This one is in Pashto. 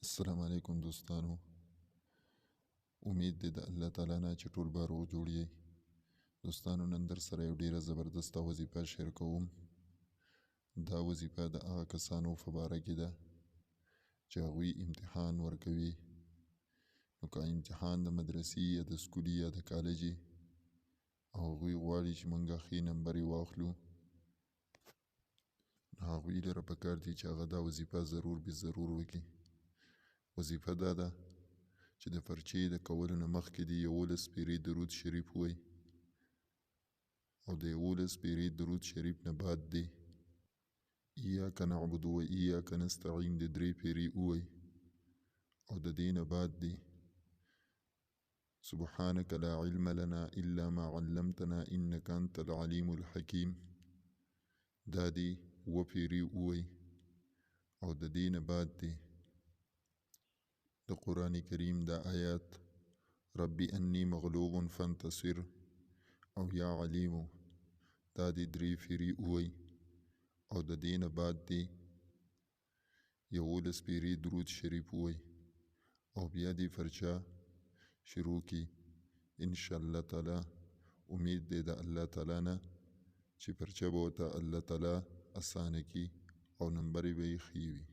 السلام علیکم دوستانو. امید دی د الله تعالی نه چې ټول به روغ جوړ یې. دوستانو نن در سره یو ډیره زبردسته وظیفه شیر کوم. دا وظیفه د هغه کسانو په باره کې ده چې هغوی امتحان ورکوي. نو که امتحان د مدرسې یا د سکولي یا د کالجي او هغوی غواړي چې موږ ښې نمبرې واخلو، نو هغوی لره پکار دي چې هغه دا وظیفه ضرور به ضرور وکړي. وظیفه دا ده چې د پرچې د کولو نه مخکې دې 11 پیرې درود شریف ووایي، او د 11 پیرې درود شریف نه بعد دې ایاک نعبد و ایاک نستعین د 3 پیرې ووایي، او د دې نه بعد دې سبحانك لا علم لنا الا ما علمتنا انك انت العليم الحكيم دا دې 7 پیرې ووایي، او د دې نه بعد دې د قرآن کریم دا آیات ربی انی مغلوب فانتصر او یا علیمو دا دی 3 پیرې ووایي، او د دې نه بعد دی 11 پیرې درود شریف ووایي، او بیا دی فرچه شروع کی. انشاءالله تعالی امید دی د الله تعالی نه چې فرچه به ورته الله تعالی اسانه کی او نمبرې به یې ښې وي.